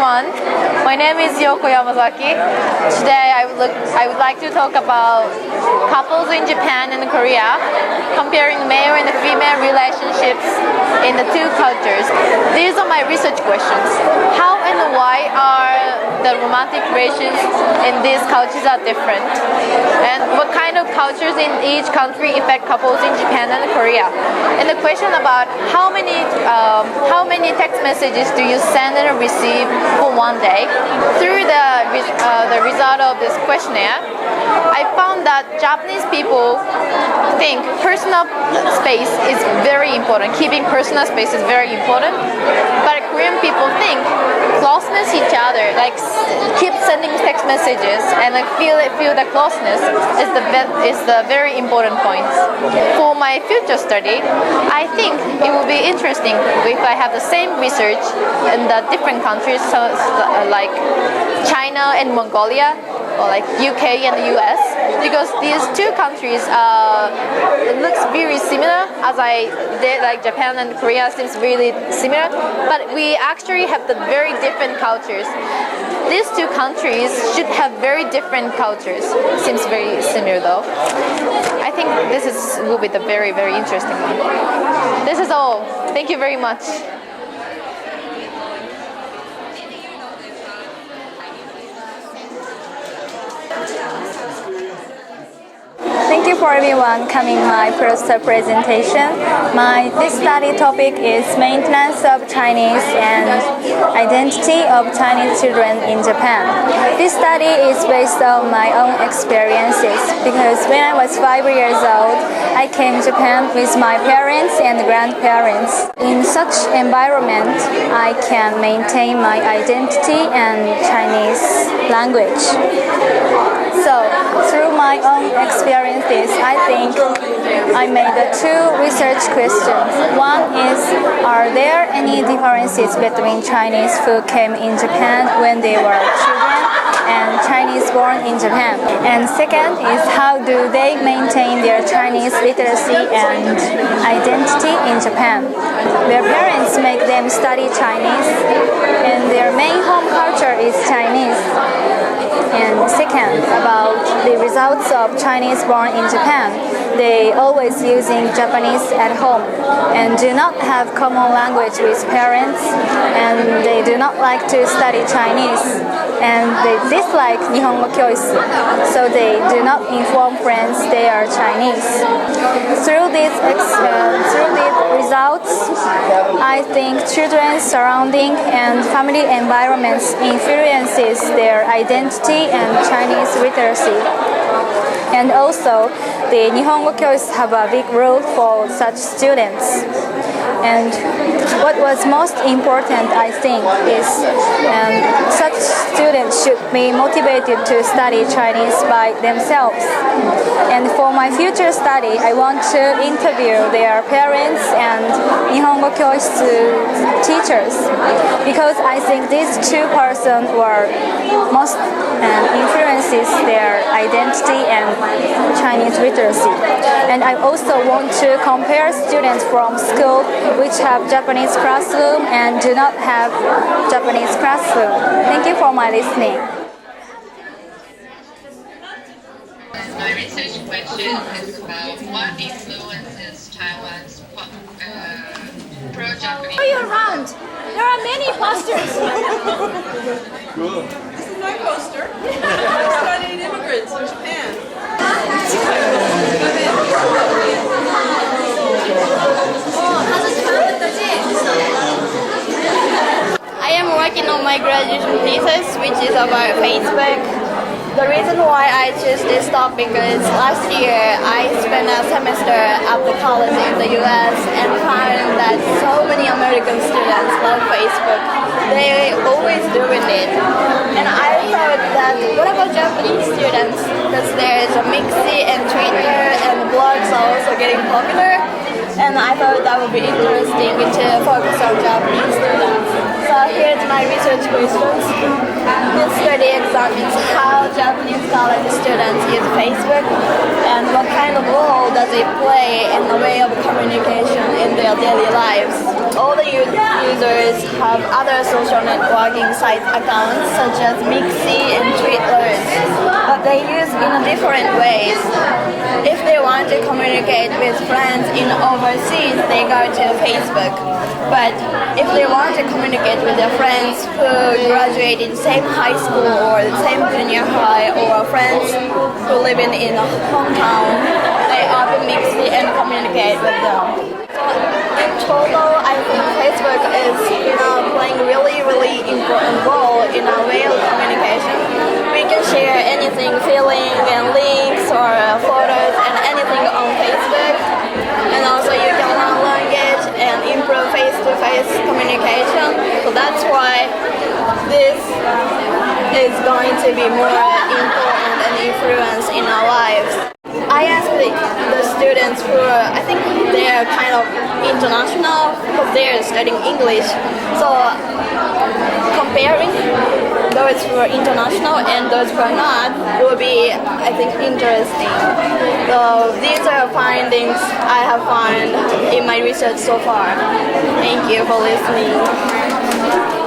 everyone. My name is Yoko Yamazaki. Today I would like to talk about couples in Japan and Korea, comparing male and female relationships in the two cultures. These are my research questions. How and why are the romantic relations in these cultures are different? And what kind of cultures in each country affect couples in Japan and Korea? And the question about how many text messages do you send and receive for one day? Through the result of this questionnaire, I found that Japanese people think personal space is very important. Keeping personal space is very important. But Korean people think closeness each other, like keep sending text messages and feel the closeness is the very important point. For my future study, I think it will be interesting if I have the same research in the different countries, like China and Mongolia, or like UK and the US, because these two countries it looks very similar, as I did, like Japan and Korea seems really similar, but we actually have the very different cultures. These two countries should have very different cultures. Seems very similar though. I think will be the very, very interesting one. This is all. Thank you very much. Thank you for everyone coming my first presentation. This study topic is maintenance of Chinese and identity of Chinese children in Japan. This study is based on my own experiences because when I was 5 years old, I came to Japan with my parents and grandparents. In such environment, I can maintain my identity and Chinese language. So, through my own experiences, I think I made two research questions. One is, are there any differences between Chinese who came in Japan when they were children and Chinese born in Japan? And second is, how do they maintain their Chinese literacy and identity in Japan? Their parents make them study Chinese, and their main home culture is Chinese. And second, about the results of Chinese born in Japan, they always using Japanese at home and do not have common language with parents, and they do not like to study Chinese, and they dislike Nihongo Kyoisu, so they do not inform friends they are Chinese. Through these results, I think children's surrounding and family environments influences their identity and Chinese literacy. And also, the Nihongo Kyoisu have a big role for such students. And what was most important, I think, is such students should be motivated to study Chinese by themselves. And for my future study, I want to interview their parents and Nihongo Kyoisu teachers, because I think these two persons were most influences their identity and Chinese literacy. And I also want to compare students from school which have Japanese classroom and do not have Japanese classroom. Thank you for my listening. My research question is about what influences Taiwan's pro-Japanese. All year round, there are many posters. Good. This is my poster. I studied immigrants in Japan. I am working on my graduation thesis, which is about Facebook. The reason why I choose this topic is last year I spent a semester at the college in the US and found that so many American students love Facebook. They always doing it. And I thought that what about Japanese students? Because there is a Mixi and Twitter and blogs are also getting popular. And I thought that would be interesting to focus on Japanese students. So here's my research questions. This study examines how Japanese college students use Facebook and what kind of role does it play in the way of communication in their daily lives. all the users have other social networking site accounts such as Mixi and Twitter, but they use in different ways. If they want to communicate with friends in overseas, they go to Facebook. But if they want to communicate with their friends who graduate in the same high school or the same junior high, or friends who live in a hometown, they open Mixi and communicate with them. In total, I think Facebook is now playing really important role in our way of communication. We can share anything, feeling and links or photos and anything on Facebook. And also you can learn language and improve face-to-face communication. So that's why this is going to be more important and influence in our lives. I asked the students who I think they're kind of international because they're studying English. So comparing those who are international and those who are not will be, I think, interesting. So these are findings I have found in my research so far. Thank you for listening.